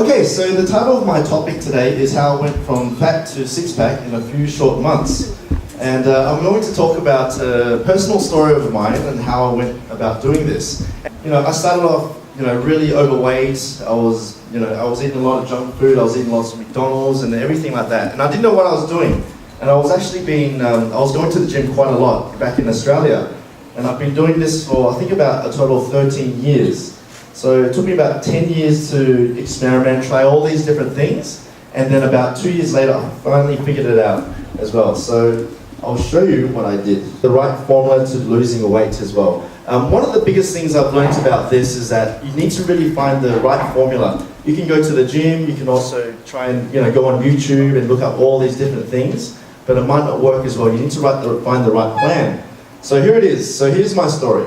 Okay, so the title of my topic today is how I went from fat to six-pack in a few short months. And I'm going to talk about a personal story of mine and how I went about doing this. You know, I started off, really overweight. I was eating a lot of junk food. I was eating lots of McDonald's and everything like that. And I didn't know what I was doing. And I was actually I was going to the gym quite a lot back in Australia. And I've been doing this for, I think, about a total of 13 years. So it took me about 10 years to experiment, try all these different things. And then about 2 years later, I finally figured it out as well. So I'll show you what I did. The right formula to losing weight as well. One of the biggest things I've learned about this is that you need to really find the right formula. You can go to the gym, you can also try and go on YouTube and look up all these different things, but it might not work as well. You need to find the right plan. So here it is. So here's my story.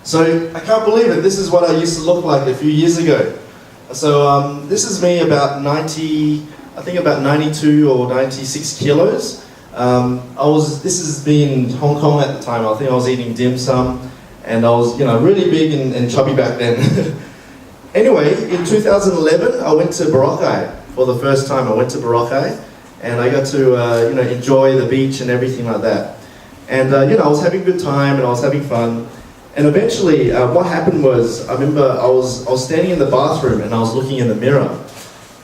So I can't believe it. This is what I used to look like a few years ago. So this is me about 92 or 96 kilos. This is me in Hong Kong at the time. I think I was eating dim sum, and I was, really big and chubby back then. Anyway, in 2011, I went to Boracay for the first time. I went to Boracay, and I got to, enjoy the beach and everything like that. And I was having a good time and I was having fun. And eventually, what happened was, I remember I was standing in the bathroom and I was looking in the mirror.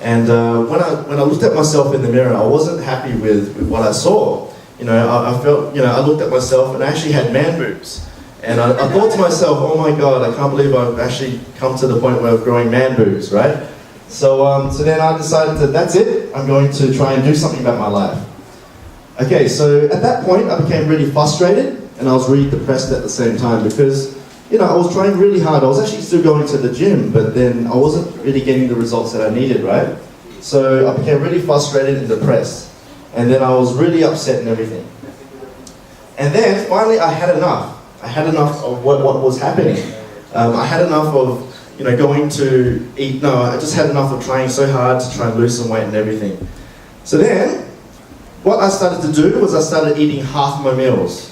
And when I looked at myself in the mirror, I wasn't happy with what I saw. I felt, I looked at myself and I actually had man boobs. And I thought to myself, oh my God, I can't believe I've actually come to the point where I'm growing man boobs, right? So then I decided that that's it. I'm going to try and do something about my life. Okay, so at that point, I became really frustrated and I was really depressed at the same time because, I was trying really hard. I was actually still going to the gym, but then I wasn't really getting the results that I needed, right? So I became really frustrated and depressed. And then I was really upset and everything. And then finally I had enough. I had enough of what was happening. I had enough of, going to eat. No, I just had enough of trying so hard to try and lose some weight and everything. So then, what I started to do was I started eating half my meals.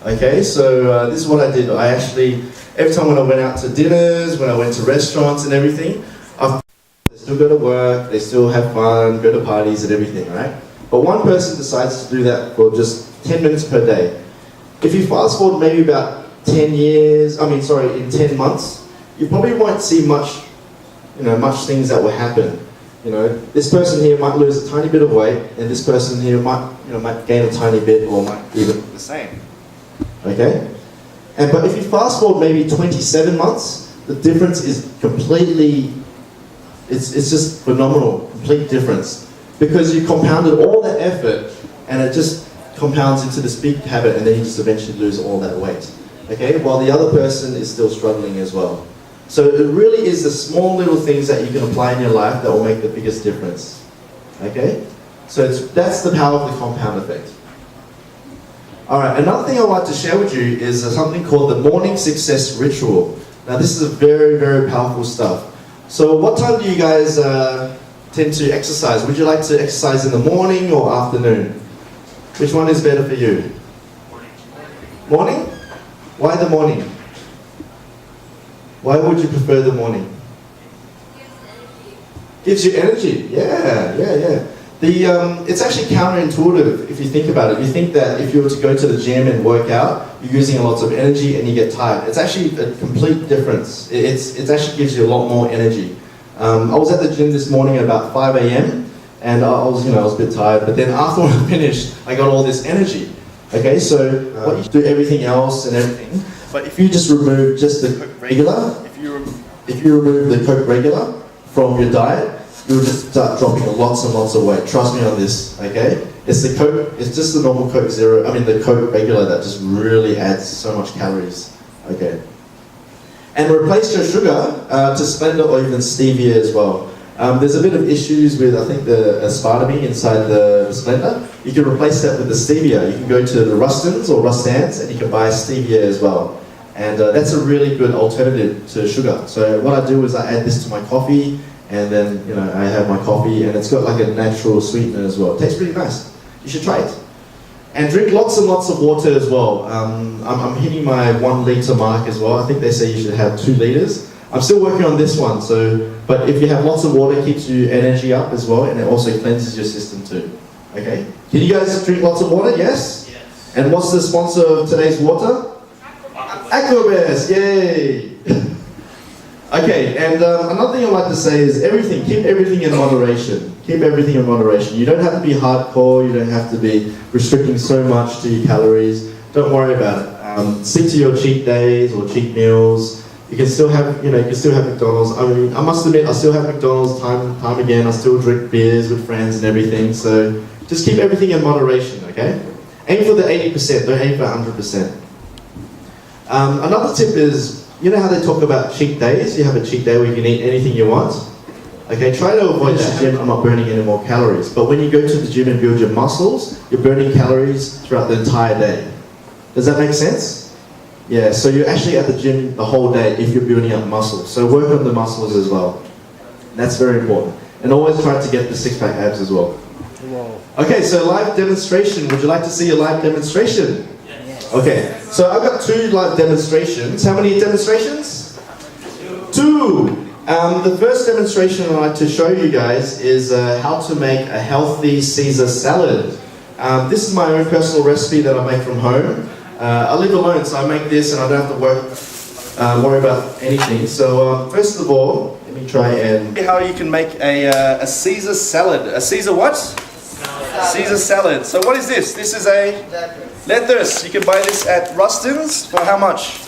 Okay, so this is what I did. I actually, every time when I went out to dinners, when I went to restaurants and everything, they still go to work, they still have fun, go to parties and everything, right? But one person decides to do that for just 10 minutes per day. If you fast forward maybe about in 10 months, you probably won't see much things that will happen. This person here might lose a tiny bit of weight, and this person here might gain a tiny bit, or might even the same. Okay? But if you fast forward maybe 27 months, the difference is completely, it's just phenomenal, complete difference. Because you compounded all that effort, and it just compounds into this big habit, and then you just eventually lose all that weight. Okay? While the other person is still struggling as well. So it really is the small little things that you can apply in your life that will make the biggest difference. Okay? So that's the power of the compound effect. Alright, another thing I'd like to share with you is something called the morning success ritual. Now this is a very, very powerful stuff. So what time do you guys tend to exercise? Would you like to exercise in the morning or afternoon? Which one is better for you? Morning? Why the morning? Why would you prefer the morning? Gives you energy. Yeah. It's actually counterintuitive if you think about it. You think that if you were to go to the gym and work out, you're using lots of energy and you get tired. It's actually a complete difference. It actually gives you a lot more energy. I was at the gym this morning at about 5 a.m. and I was a bit tired, but then after I finished, I got all this energy. Okay, so what you do everything else and everything, but if you just remove just the Coke regular, if you remove the Coke regular from your diet, you'll just start dropping lots and lots of weight. Trust me on this, okay? It's the Coke, it's just the normal Coke Zero, the Coke regular that just really adds so much calories, okay? And replace your sugar to Splenda or even stevia as well. There's a bit of issues with, I think, the aspartame inside the Splenda. You can replace that with the stevia. You can go to the Rustans or Rustans and you can buy stevia as well. And that's a really good alternative to sugar. So what I do is I add this to my coffee, and then I have my coffee, and it's got like a natural sweetener as well. It tastes pretty nice. You should try it. And drink lots and lots of water as well. I'm hitting my 1 litre mark as well. I think they say you should have 2 litres. I'm still working on this one, but if you have lots of water, it keeps your energy up as well, and it also cleanses your system too. Okay? Can you guys drink lots of water? Yes? Yes. And what's the sponsor of today's water? Aquabest, yay! Okay, and another thing I'd like to say is keep everything in moderation. Keep everything in moderation. You don't have to be hardcore, you don't have to be restricting so much to your calories. Don't worry about it. Stick to your cheat days or cheat meals. You can still have, you can still have McDonald's. I mean, I must admit, I still have McDonald's time and time again. I still drink beers with friends and everything. So just keep everything in moderation, okay? Aim for the 80%, don't aim for 100%. Another tip is, you know how they talk about cheat days? You have a cheat day where you can eat anything you want. Okay, try to avoid the gym. I'm not burning any more calories. But when you go to the gym and build your muscles, you're burning calories throughout the entire day. Does that make sense? Yeah, so you're actually at the gym the whole day if you're building up muscles. So work on the muscles as well. That's very important. And always try to get the six-pack abs as well. Okay, so live demonstration. Would you like to see a live demonstration? Yes. Okay, so I've got 2 live demonstrations. How many demonstrations? 2. The first demonstration I'd like to show you guys is how to make a healthy Caesar salad. This is my own personal recipe that I make from home. I live alone, so I make this and I don't have to worry about anything. So first of all, let me try and... How you can make a Caesar salad. A Caesar what? Caesar salad. So what is this? This is a lettuce. You can buy this at Rustin's for how much?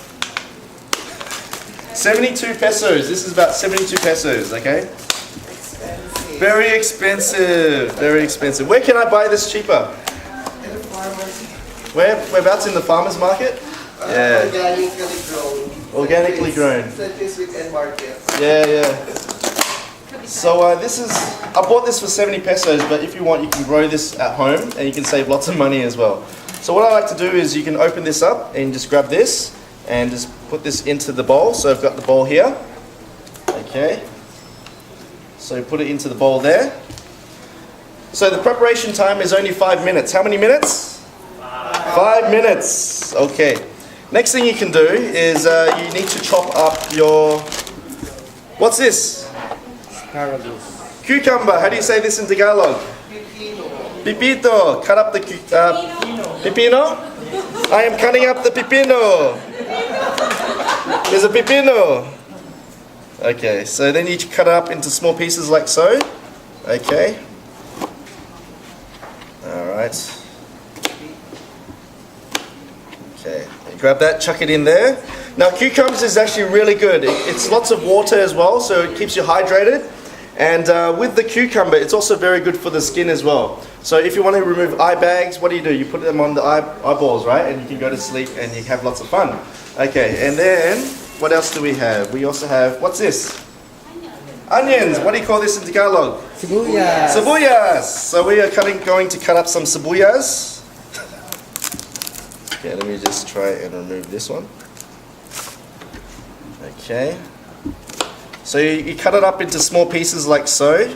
72 pesos. This is about 72 pesos, okay? Expensive. Very expensive. Very expensive. Where can I buy this cheaper? In the farmers. Whereabouts in the farmer's market? Yeah. Organically grown. Organically grown. Such as weekend market. Yeah, yeah. So this is, I bought this for 70 pesos, but if you want, you can grow this at home and you can save lots of money as well. So what I like to do is you can open this up and just grab this and just put this into the bowl. So I've got the bowl here. Okay. So put it into the bowl there. So the preparation time is only 5 minutes. How many minutes? 5 minutes. Okay. Next thing you can do is you need to chop up your, what's this? Asparagus. Cucumber. How do you say this in Tagalog? Pipino. Pipito. Cut up the pipino. I am cutting up the pipino. There's a pipino. Okay, so then you cut it up into small pieces like so. Okay. Alright. Okay, you grab that, chuck it in there. Now cucumbers is actually really good. It's lots of water as well, so it keeps you hydrated. And with the cucumber, it's also very good for the skin as well. So if you want to remove eye bags, what do? You put them on the eyeballs, right? And you can go to sleep and you have lots of fun. Okay, and then, what else do we have? We also have, what's this? Onions. What do you call this in Tagalog? Sibuyas. Sibuyas. So we are going to cut up some sibuyas. Okay, let me just try and remove this one. Okay. So you cut it up into small pieces like so.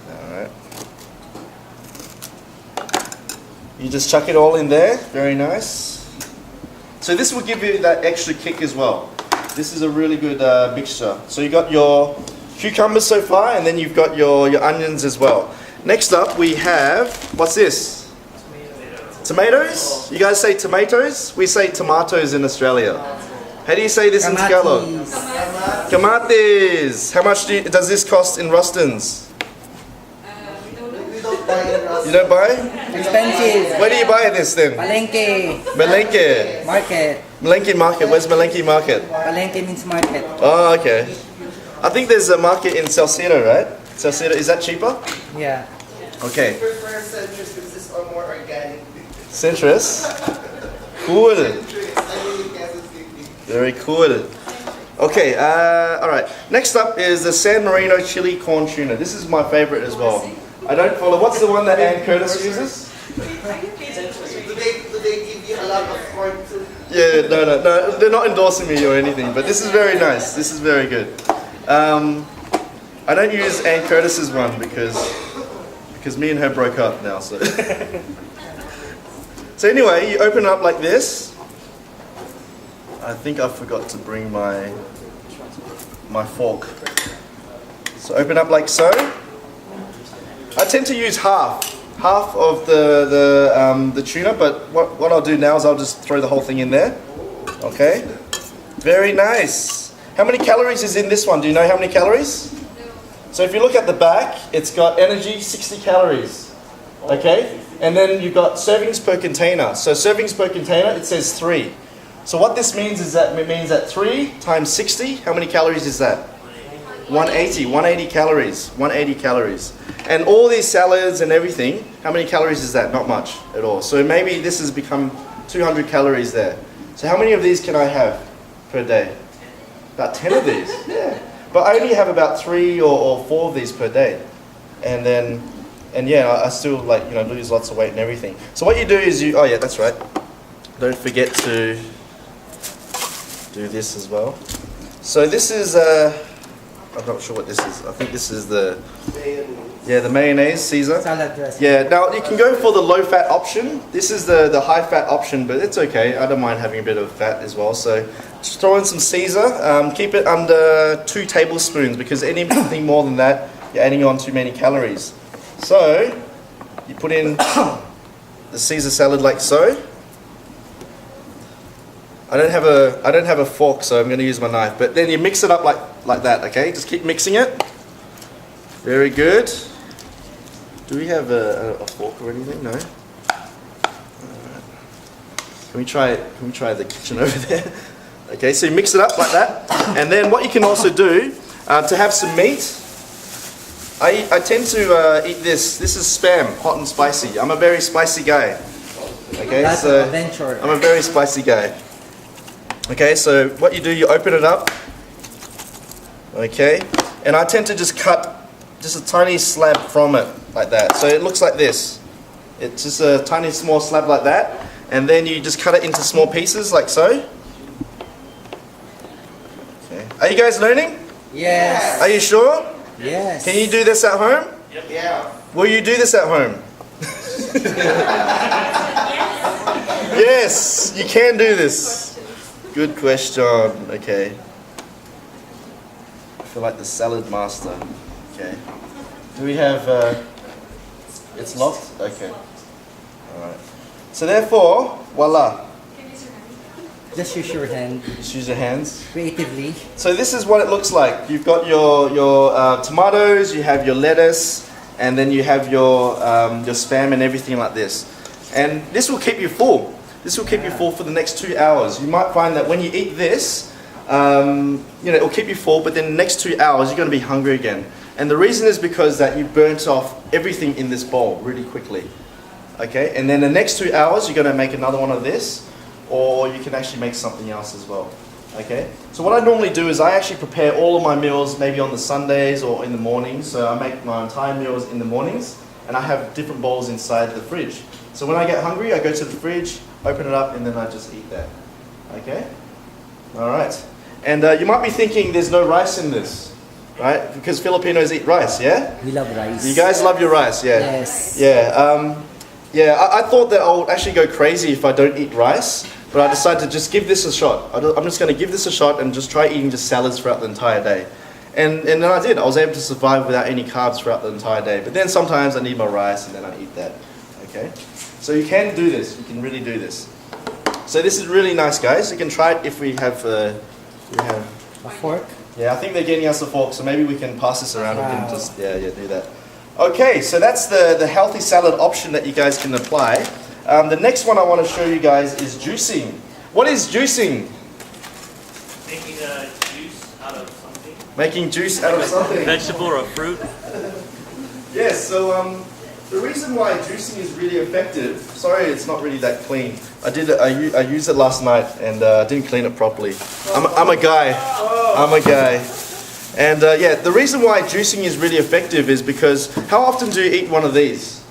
Alright. You just chuck it all in there. Very nice. So this will give you that extra kick as well. This is a really good mixture. So you got your cucumbers so far, and then you've got your onions as well. Next up we have, what's this? Tomatoes? You guys say tomatoes? We say tomatoes in Australia. How do you say this in Tagalog? Kamatis. How much does this cost in Rustin's? We don't buy in Rustin. You don't buy? Expensive. Where do you buy this then? Palengke. Malengke. Market. Malengke market. Where's Malengke market? Palengke means market. Oh, okay. I think there's a market in Salcedo, right? Salcedo, is that cheaper? Yeah. Okay. I prefer citrus because it's more organic. Citrus. Cool. Very cool. Okay, alright. Next up is the San Marino chili corn tuna. This is my favorite as well. I don't follow. What's the one that Ann Curtis uses? Do they give you a lot of corn too? Yeah, no. They're not endorsing me or anything, but this is very nice. This is very good. I don't use Ann Curtis's one because me and her broke up now. So, so anyway, you open it up like this. I think I forgot to bring my my fork. So open up like so. I tend to use half of the tuna, but what I'll do now is I'll just throw the whole thing in there. Okay, very nice. How many calories is in this one? Do you know how many calories? So if you look at the back, it's got energy 60 calories. Okay, and then you've got servings per container. So servings per container, it says 3. So what this means is that it means that 3 times 60, how many calories is that? 180 calories. 180 calories. And all these salads and everything, how many calories is that? Not much at all. So maybe this has become 200 calories there. So how many of these can I have per day? About 10 of these. Yeah. But I only have about 3 or 4 of these per day. And yeah, I still lose lots of weight and everything. So what you do is oh yeah, that's right. Don't forget to do this as well. So this is I'm not sure what this is. I think this is the mayonnaise Caesar. Salad dressing. Yeah, now you can go for the low fat option. This is the high fat option, but it's okay. I don't mind having a bit of fat as well. So just throw in some Caesar. Keep it under 2 tablespoons because anything more than that, you're adding on too many calories. So you put in the Caesar salad like so. I don't have a fork, so I'm going to use my knife. But then you mix it up like that, okay? Just keep mixing it. Very good. Do we have a fork or anything? No. Can we try the kitchen over there? Okay, so you mix it up like that, and then what you can also do to have some meat. I tend to eat this. This is Spam, hot and spicy. I'm a very spicy guy. Okay, That's so an adventure. I'm a very spicy guy. Okay, so what you do, you open it up. Okay, and I tend to just cut just a tiny slab from it like that. So it looks like this. It's just a tiny small slab like that, and then you just cut it into small pieces like so. Okay. Are you guys learning? Yes. Are you sure? Yes. Can you do this at home? Yeah. Will you do this at home? Yes, you can do this. Good question. Okay. I feel like the salad master. Okay. Do we have... it's locked? Okay. Alright. So therefore, voila. Just use your hand Just use your hands. creatively. So this is what it looks like. You've got your tomatoes, you have your lettuce, and then you have your Spam and everything like this. And this will keep you full. This will keep you full for the next 2 hours. You might find that when you eat this, it will keep you full, but then the next 2 hours you're going to be hungry again. And the reason is because that you burnt off everything in this bowl really quickly. Okay, and then the next 2 hours you're going to make another one of this, or you can actually make something else as well. Okay, so what I normally do is I actually prepare all of my meals maybe on the Sundays or in the mornings. So I make my entire meals in the mornings, and I have different bowls inside the fridge. So when I get hungry, I go to the fridge, open it up, and then I just eat that. Okay? Alright. And you might be thinking there's no rice in this, right? Because Filipinos eat rice, yeah? We love rice. You guys love your rice, yeah? Yes. Yeah, I thought that I would actually go crazy if I don't eat rice, but I decided to just give this a shot. I'm just going to give this a shot and just try eating just salads throughout the entire day. And then I did. I was able to survive without any carbs throughout the entire day. But then sometimes I need my rice and then I eat that. Okay? So you can do this. You can really do this. So this is really nice, guys. You can try it if we have A fork. yeah, I think they're getting us a fork, so maybe we can pass this around. Wow. We can just do that. Okay, so that's the healthy salad option that you guys can apply. The next one I want to show you guys is juicing. What is juicing? Making juice out of something. Making juice out of something. Vegetable or fruit. Yes, so the reason why juicing is really effective, sorry it's not really that clean. I used it last night and didn't clean it properly. I'm a guy. And the reason why juicing is really effective is because how often do you eat one of these?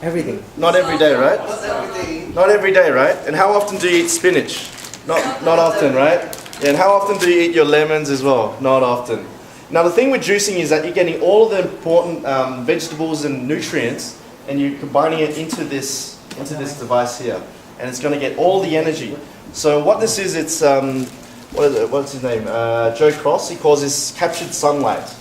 Every day. Not every day, right? Not every day. Not every day, right? And how often do you eat spinach? Not often, right? Yeah, and how often do you eat your lemons as well? Not often. Now the thing with juicing is that you're getting all of the important vegetables and nutrients, and you're combining it into this device here, and it's going to get all the energy. So what this is, it's what is it? What's his name? Joe Cross. He calls this captured sunlight.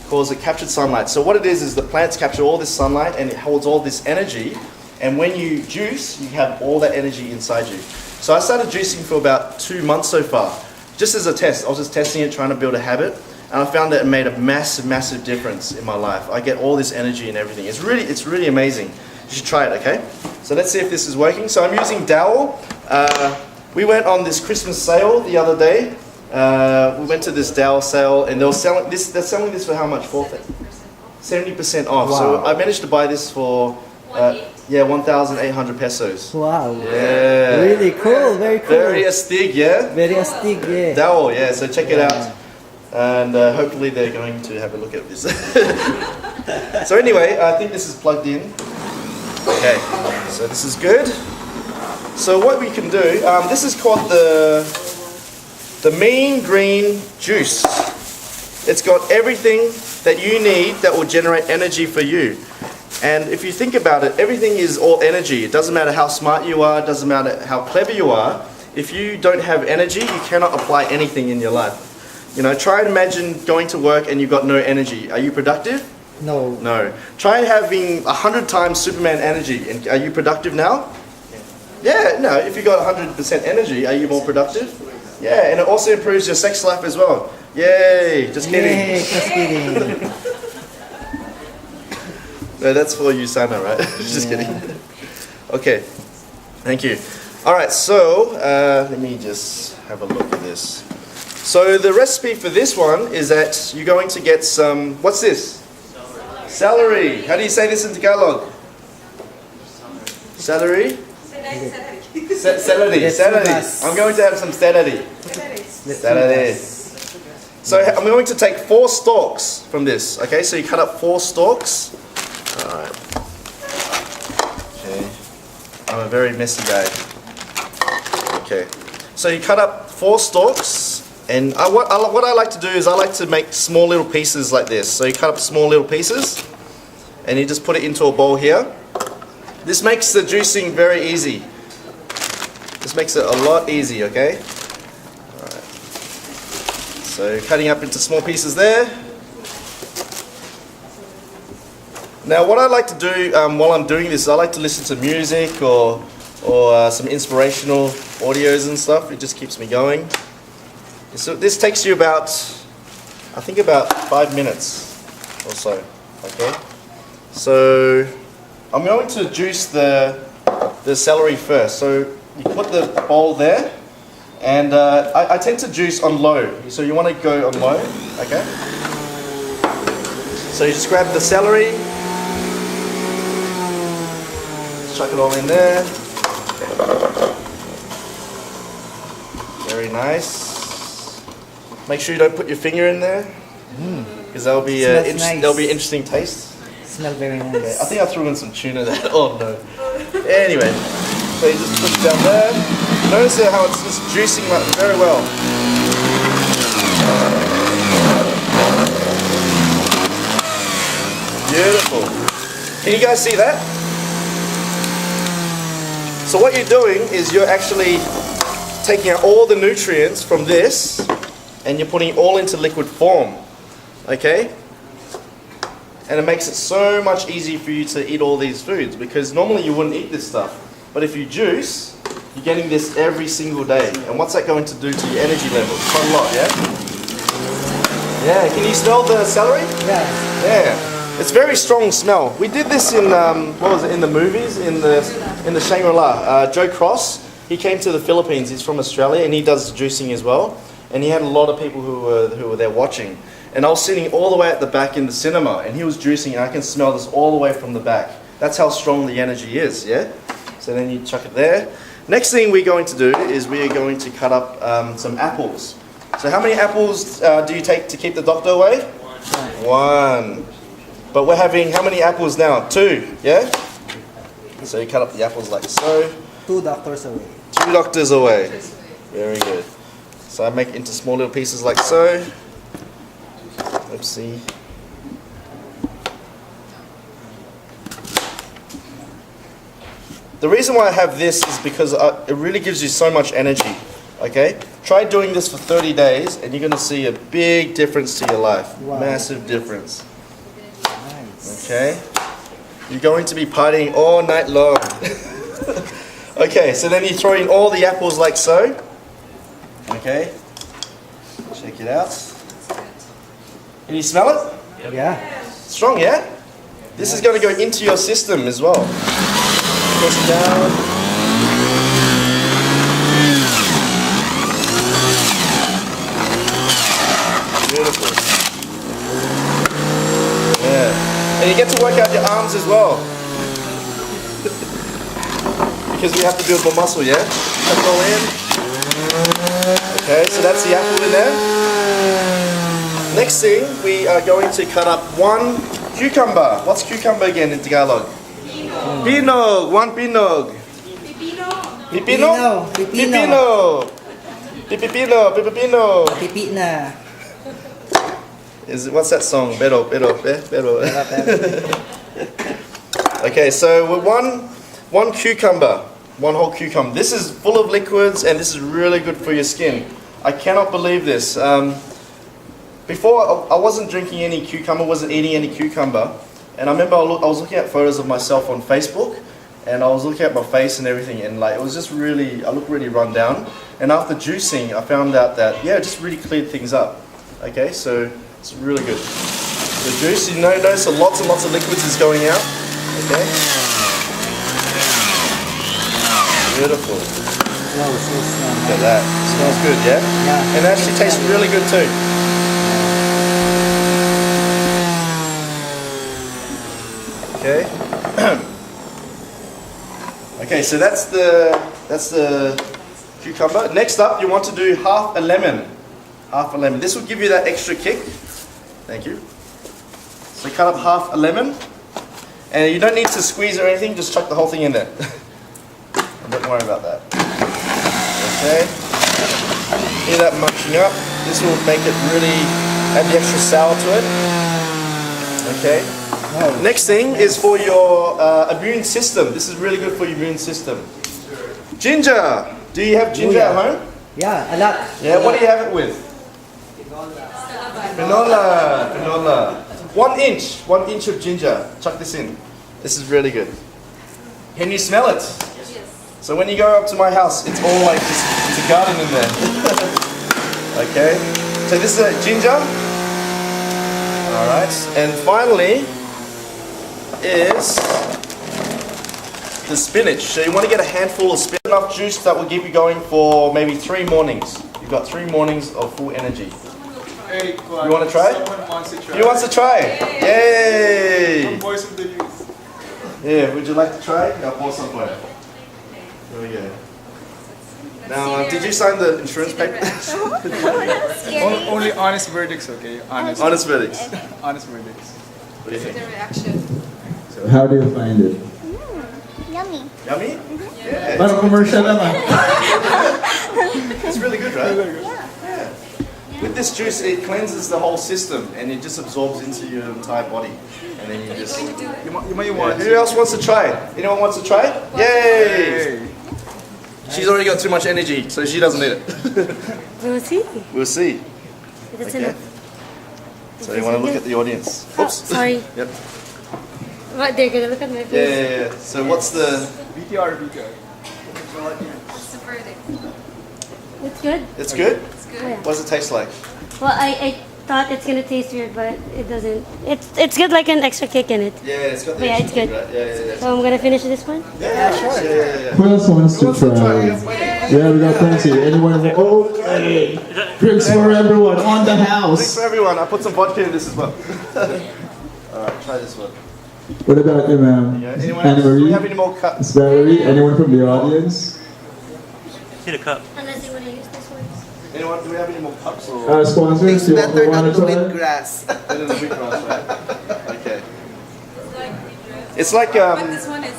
Calls it captured sunlight. So what it is the plants capture all this sunlight and it holds all this energy. And when you juice, you have all that energy inside you. So I started juicing for about 2 months so far, just as a test. I was just testing it, trying to build a habit, and I found that it made a massive difference in my life. I get all this energy and everything. It's really amazing. You should try it, okay? So let's see if this is working. So I'm using Dowel. We went on this Christmas sale the other day. We went to this Dowel sale, and they were selling this. They're selling this for how much? 70% off. Wow. So I managed to buy this for 1,800 pesos. Wow. Yeah. Really cool. Very cool. Very astig, yeah? Very astig, yeah. Dowel, yeah, so check it out. And hopefully they're going to have a look at this. So anyway, I think this is plugged in. Okay, so this is good. So what we can do, this is called the Mean Green Juice. It's got everything that you need that will generate energy for you. And if you think about it, everything is all energy. It doesn't matter how smart you are, it doesn't matter how clever you are. If you don't have energy, you cannot apply anything in your life. You know, try and imagine going to work and you've got no energy. Are you productive? No. No. Try having 100 times Superman energy. And are you productive now? Yeah, no. If you got 100% energy, are you more productive? Yeah, and it also improves your sex life as well. Yay! Just kidding. Yay, just kidding. No, that's for you, Sana, right? Just kidding. Okay, thank you. All right, so let me just have a look at this. So the recipe for this one is that you're going to get some, what's this? Celery. How do you say this in Tagalog? Celery? Celery. Celery. I'm going to have some celery. Celery. So I'm going to take 4 stalks from this. Okay, so you cut up 4 stalks. Alright. Okay. I'm a very messy guy. Okay. So you cut up 4 stalks, and what I like to do is I like to make small little pieces like this. So you cut up small little pieces, and you just put it into a bowl here. This makes the juicing very easy. This makes it a lot easy, okay? Alright. So cutting up into small pieces there. Now what I like to do while I'm doing this, I like to listen to music or some inspirational audios and stuff. It just keeps me going. So this takes you about, I think about 5 minutes or so. Okay. So I'm going to juice the celery first. So you put the bowl there, and I tend to juice on low. So you want to go on low. Okay. So you just grab the celery. Chuck it all in there. Very nice. Make sure you don't put your finger in there, because that'll be Nice. that'll be interesting taste. Smell very nice. Okay, I think I threw in some tuna there. Oh no. Anyway, so you just put it down there. Notice how it's just juicing like very well. Beautiful. Can you guys see that? So what you're doing is you're actually taking out all the nutrients from this and you're putting it all into liquid form. Okay? And it makes it so much easier for you to eat all these foods, because normally you wouldn't eat this stuff. But if you juice, you're getting this every single day. And what's that going to do to your energy levels? Quite a lot, yeah? Yeah, can you smell the celery? Yeah. Yeah. It's very strong smell. We did this in what was it, in the movies, in the Shangri-La. Joe Cross, he came to the Philippines. He's from Australia and he does juicing as well. And he had a lot of people who were there watching. And I was sitting all the way at the back in the cinema, and he was juicing, and I can smell this all the way from the back. That's how strong the energy is, yeah? So then you chuck it there. Next thing we're going to do is we are going to cut up some apples. So how many apples do you take to keep the doctor away? 1. But we're having how many apples now? 2, yeah? So you cut up the apples like so. 2 doctors away. 2 doctors away. Very good. So I make it into small little pieces like so. Oopsie. The reason why I have this is because it really gives you so much energy. Okay? Try doing this for 30 days and you're going to see a big difference to your life. Wow. Massive difference. Nice. Okay? You're going to be partying all night long. Okay, so then you throw in all the apples like so. Okay? Check it out. Can you smell it? Yeah. Strong, yeah? This is going to go into your system as well. Push down. Beautiful. Yeah. And you get to work out your arms as well. Because we have to build more muscle, yeah? Tuck it all in. Okay, so that's the apple in there. Next thing, we are going to cut up one cucumber. What's cucumber again in Tagalog? Pinog. One pinog. Pipino? Pipino. Pipino. Pipino. Pipi na. What's that song? Pero. Okay, so with one cucumber, one whole cucumber. This is full of liquids and this is really good for your skin. I cannot believe this. Before I wasn't drinking any cucumber, wasn't eating any cucumber, and I remember I was looking at photos of myself on Facebook, and I was looking at my face and everything, and like it was just really, I looked really run down. And after juicing, I found out that yeah, it just really cleared things up. Okay, so it's really good. The juice, you notice lots and lots of liquids is going out. Okay. Beautiful. Wow, so strong. Look at that. Smells good, yeah? Yeah. And it actually tastes really good too. Okay. Okay, so that's the cucumber. Next up, you want to do half a lemon. Half a lemon. This will give you that extra kick. Thank you. So cut up half a lemon. And you don't need to squeeze or anything, just chuck the whole thing in there. Don't worry about that. Okay. Hear that munching up. This will make it really add the extra sour to it. Okay. Wow. Next thing is for your immune system. This is really good for your immune system. Ginger. Do you have ginger at home? Yeah, a lot. Yeah. What do you have it with? Pinola. 1 inch. 1 inch of ginger. Chuck this in. This is really good. Can you smell it? So when you go up to my house, it's all like this, it's a garden in there. Okay, so this is a ginger. Alright, and finally is the spinach. So you want to get a handful of spinach, enough juice that will keep you going for maybe 3 mornings. You've got 3 mornings of full energy. Hey, You want to try? Someone wants to try. Who wants to try? Yay! Voice of the youth. Yeah, would you like to try? I'll pour some for you. There we go. Now, did you sign the insurance papers? Only honest verdicts, okay? Honest. Honest verdicts. Honest verdicts. What do you think? How do you find it? Yummy. Yummy? Yeah. Parang commercial naman. It's really good, right? Yeah. With this juice, it cleanses the whole system and it just absorbs into your entire body. And then you just... You might want Who else wants to try it? Anyone wants to try it? Yay! Hey. She's already got too much energy, so she doesn't need it. We'll see. We'll see. If it's Okay. enough. So you want to look at the audience. Oops. Sorry. Yep. What, they're gonna look at my face? Yeah. So what's the... VTR. It's good. It's good? Oh, yeah. What does it taste like? Well, I thought it's gonna taste weird, but it doesn't. It's good, like an extra kick in it. Yeah, it's got the Yeah, extra it's good. kick, right? Yeah. So I'm gonna finish this one. Yeah, sure. Yeah. Who else wants to try? Yeah, we got plenty. Anyone? Oh, hey. Drinks for everyone on the Thanks house. for everyone. I put some vodka in this as well. Alright, try this one. What about you, ma'am? Yeah. Anyone else? Do we have any more cups? Valerie? Anyone from the audience? Need a cup. Unless you wanna use this one. Anyone? Do we have any more cups or Sponsors, It's you better want than to the try? wheatgrass. better than wheatgrass, right? Okay. It's like This one is.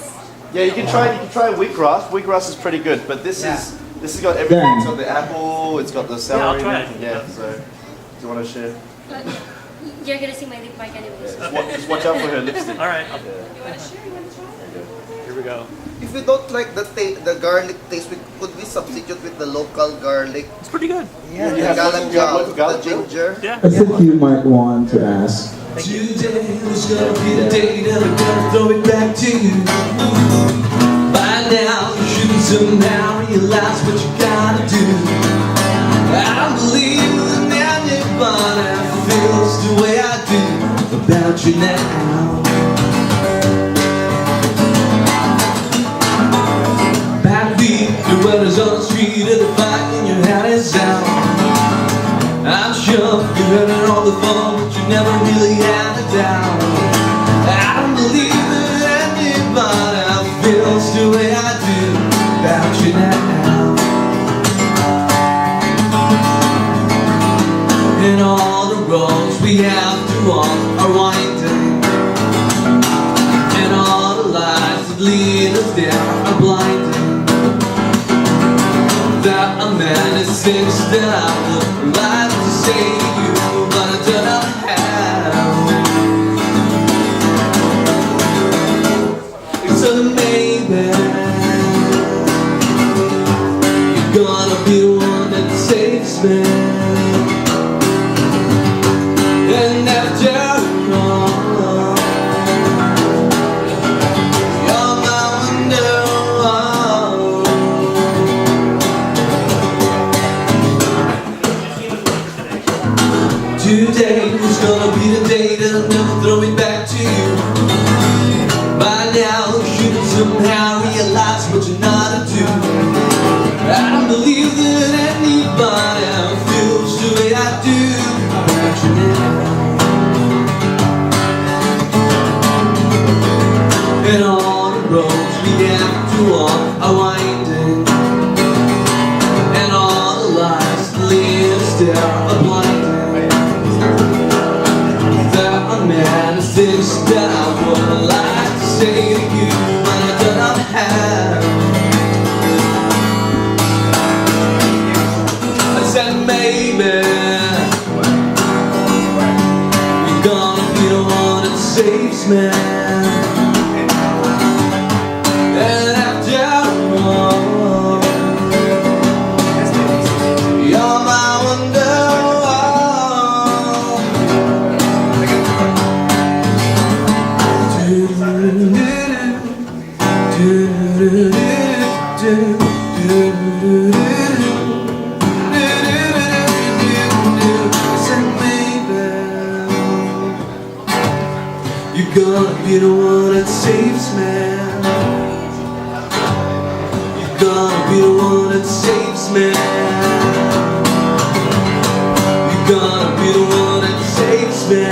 yeah, you can try wheatgrass. Wheatgrass is pretty good, but this has got everything. Dang. It's got the apple. It's got the celery. I'll try it. Yeah. So, do you want to share? But you're gonna see my lip mic anyways. Just watch out for her lipstick. All right. You want to share? You want to try? Here we go. If we don't like the garlic taste, could we substitute with the local garlic? It's pretty good. Yeah, The yeah. galangal, the ginger. Yeah. I think you might want to ask. Today was gonna be the day that I'm gonna throw it back to you. By now you should somehow realize what you gotta do. I don't believe that anybody feels the way I do about you now. Backbeat, the weather's on the street and the fight in your hat is out. I'm sure you're having all the fun, but you never really had a doubt. I don't believe that anybody feels the way I do about you now. And all the roads we have to walk are winding, and all the lights that lead us down are blinding. That a man is things that I would like to say to you, but I do not have. So maybe you're gonna be the one that saves me. And after all, you're my window. Today is gonna be the day that I'll never throw it back to you. By now you should somehow realize what you're not to do. I don't believe that anybody feels the way I do about you now. And all the roads we have to walk are winding, and all the lights that lead us there are blinding. Things that I would like to say to you, but I do not have. I said maybe you're gonna be the one that saves me. And after all, you're my wonder. You're gonna be the one that saves me. You're gonna be the one that saves me. You're gonna be the one that saves me.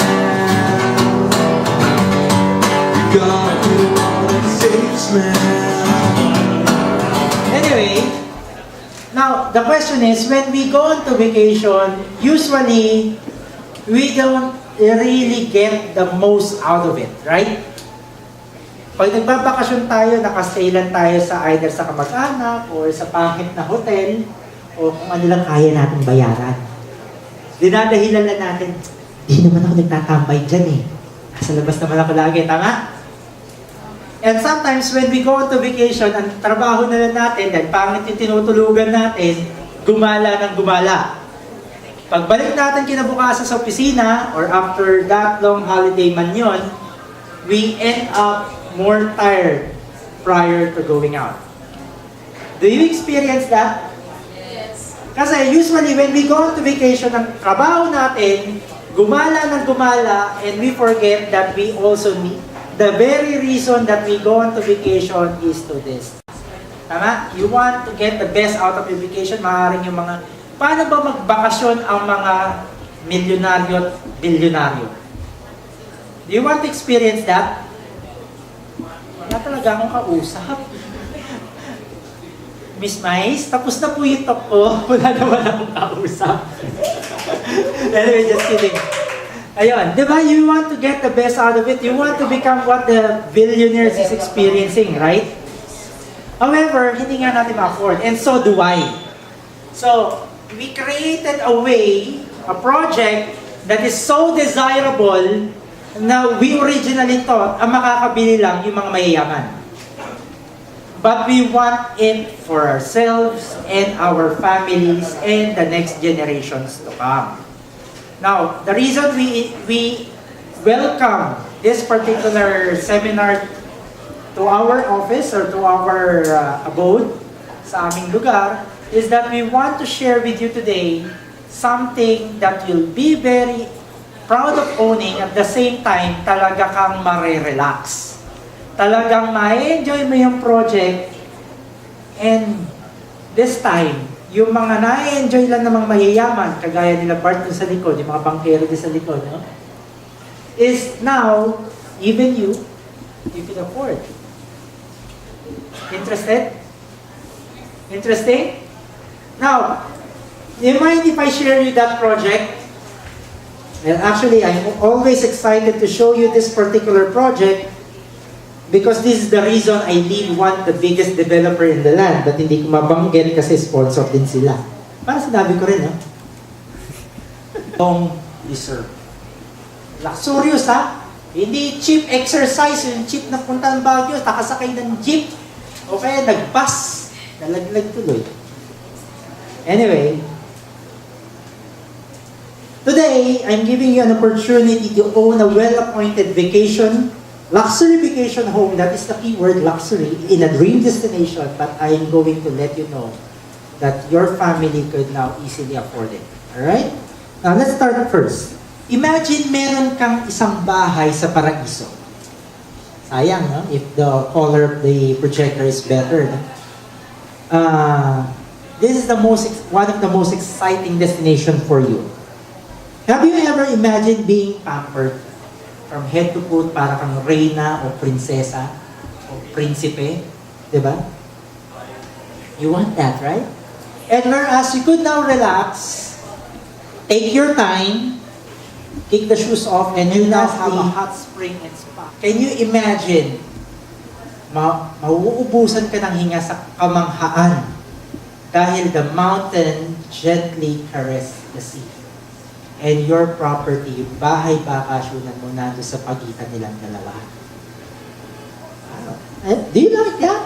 You're gonna be the one that saves me. Anyway, now the question is, when we go on to vacation, usually we don't really get the most out of it, right? Pag nagbabakasyon tayo, nakastay lang tayo sa either sa kamag-anak or sa pangit na hotel o kung ano lang kaya natin bayaran. Dinadahilan lang natin, di naman ako nagtatambay dyan eh. Nasa labas naman ako lagi, tama? And sometimes when we go to vacation, ang trabaho na lang natin, dahil pangit yung tinutulugan natin, gumala ng gumala. Pagbalik natin kinabukasan sa opisina, or after that long holiday man yun, we end up more tired prior to going out. Do you experience that? Yes. Kasi usually when we go on to vacation, ang trabaho natin, gumala ng gumala, and we forget that we also need, the very reason that we go on to vacation is to this. Tama? You want to get the best out of your vacation, maaaring yung mga, paano ba magbakasyon ang mga milyonaryo at bilyonaryo? Do you want to experience that? Wala talaga akong kausap. Miss Mais, tapos na po yung talk ko. Wala naman akong kausap. Anyway, just kidding. Ayun, di ba? You want to get the best out of it. You want to become what the billionaires is experiencing, right? However, hindi nga natin ma-afford. And so do I. So, we created a way, a project that is so desirable na we originally thought ang makakabili lang yung mga mayayaman. but we want it for ourselves and our families and the next generations to come. Now, the reason we welcome this particular seminar to our office or to our abode sa aming lugar is that we want to share with you today something that you'll be very proud of owning, at the same time talaga kang marirelax. Talagang ma-enjoy mo yung project, and this time, yung mga na-enjoy lang namang mayayaman, kagaya nila Bart dun sa likod, yung mga bankero dun sa likod, no? Is now, even you can afford. Interested? Interesting? Now, do you mind if I share you that project? And actually, I'm always excited to show you this particular project because this is the reason I lead the biggest developer in the land, but hindi ko mabanggit kasi sponsor din sila. Para sinabi ko rin, no? Long deserve. Luxurious, ha? Hindi cheap exercise, yung cheap na punta ng Baguio, nakasakay ng jeep, o kaya nag-bus, nalaglag tuloy. Anyway, today, I'm giving you an opportunity to own a well-appointed luxury vacation home. That is the key word, luxury, in a dream destination, but I am going to let you know that your family could now easily afford it. Alright? Now, let's start first. Imagine meron kang isang bahay sa Paraiso. Sayang, no? If the color of the projector is better, no? This is one of the most exciting destinations for you. Have you ever imagined being pampered from head to foot para kang reyna o prinsesa o prinsipe? Diba? You want that, right? And whereas you could now relax, take your time, kick the shoes off, and you now have a hot spring and spa. Can you imagine, mauubusan ka ng hinga sa kamanghaan dahil the mountain gently caress the sea. And your property, yung bahay bakasyonan mo nando sa pagitan nilang dalawa. Wow. Do you like that?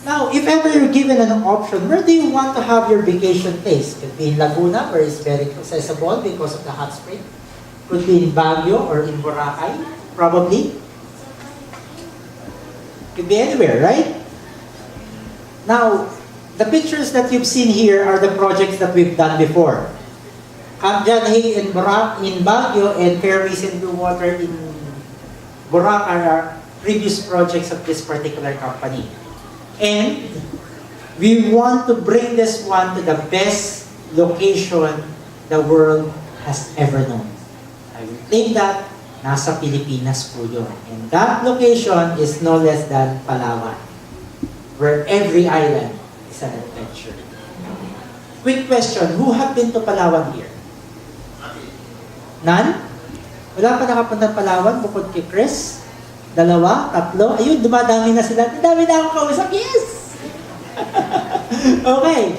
Now, if ever you're given an option, where do you want to have your vacation place? Could be in Laguna, where it's very accessible because of the hot spring. Could be in Baguio or in Boracay, probably. Could be anywhere, right? Now, the pictures that you've seen here are the projects that we've done before. Kamjanhi in Baguio and Ferries in Blue Water in Boracay are previous projects of this particular company. And we want to bring this one to the best location the world has ever known. I will claim that nasa Pilipinas po yun. And that location is no less than Palawan, where every island is an adventure. Quick question, who have been to Palawan here? None? Wala pa nakapunta Palawan bukod kay Chris? Dalawa? Tatlo? Ayun, dumadami na sila. Dami na akong kausap. Yes! Okay.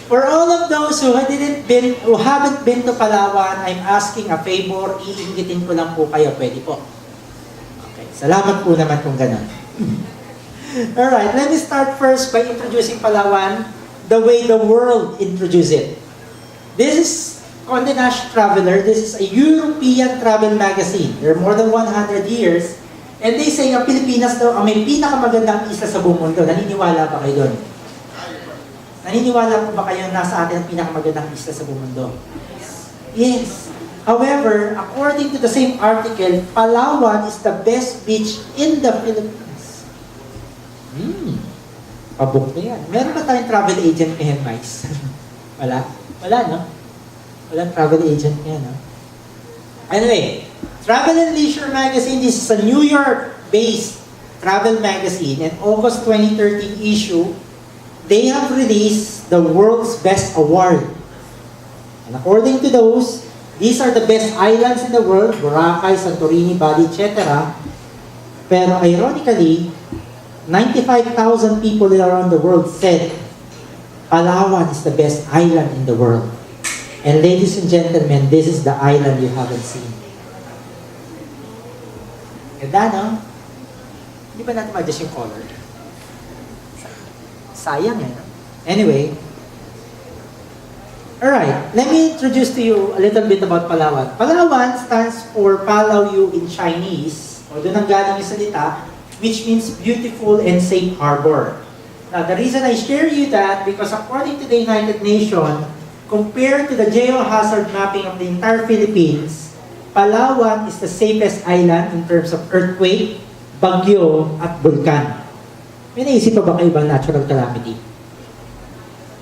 For all of those who haven't been to Palawan, I'm asking a favor. Iinggitin ko lang po kayo. Pwede po. Okay. Salamat po naman kung ganun. Alright, let me start first by introducing Palawan the way the world introduced it. This is Condé Nast Traveler. This is a European travel magazine. There are more than 100 years. And they say, ang Pilipinas daw, ang may pinakamagandang isla sa buong mundo. Naniniwala ba kayo doon? Naniniwala po ba kayo nasa atin ang pinakamagandang isla sa buong mundo? Yes. However, according to the same article, Palawan is the best beach in the Philippines. Pabook na yan. Meron ba tayong travel agent ngayon, Mice? Wala? Wala, no? Walang travel agent ngayon, no? Anyway, Travel and Leisure Magazine, this is a New York-based travel magazine. In August 2013 issue, they have released the world's best award. And according to those, these are the best islands in the world, Boracay, Santorini, Bali, etc. Pero ironically, 95,000 people around the world said, Palawan is the best island in the world. And ladies and gentlemen, this is the island you haven't seen. Ganda, no? Hindi ba natin ma-adjust yung color? Sayang eh. Anyway, alright, let me introduce to you a little bit about Palawan. Palawan stands for Palaw in Chinese, o doon ang galing yung salita, which means beautiful and safe harbor. Now, the reason I share you that, because according to the United Nations, compared to the geohazard mapping of the entire Philippines, Palawan is the safest island in terms of earthquake, bagyo, at vulkan. May naisip pa ba kayo ibang natural calamity?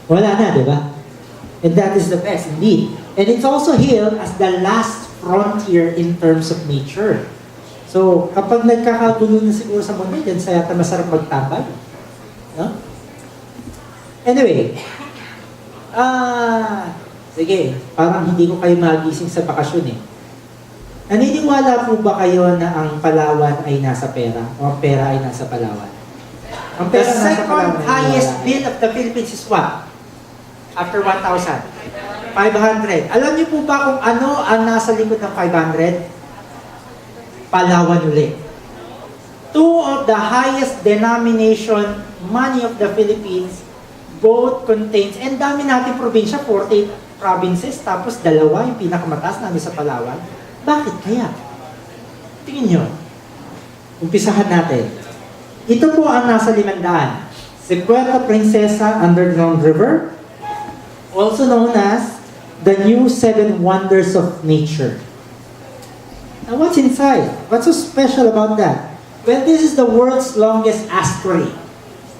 Wala na, di ba? And that is the best, indeed. And it's also hailed as the last frontier in terms of nature. So, kapag nagkakagulo na siguro sa mundo, dyan sa yata masarap magtambay. No? Anyway, sige, parang hindi ko kayo magising sa bakasyon eh. Naniniwala po ba kayo na ang Palawan ay nasa pera o ang pera ay nasa Palawan? Ang pera the second highest bill of the Philippines is what? After 1,000? 500. Alam niyo po ba kung ano ang nasa likod ng 500? Palawan ulit. Two of the highest denomination money of the Philippines both contains, and dami natin probinsya, 48 provinces, tapos dalawa yung pinakamataas namin sa Palawan. Bakit kaya? Tingin nyo. Umpisahan natin. Ito po ang nasa 500. Si Puerto Princesa Underground River, also known as the new 7 wonders of nature. Now what's inside? What's so special about that? Well, this is the world's longest estuary,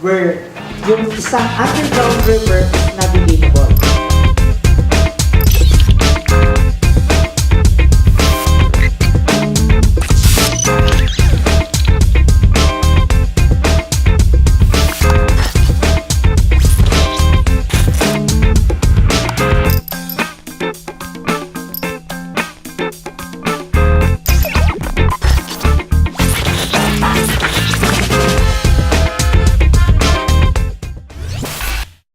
where yung isang underground river is navigable.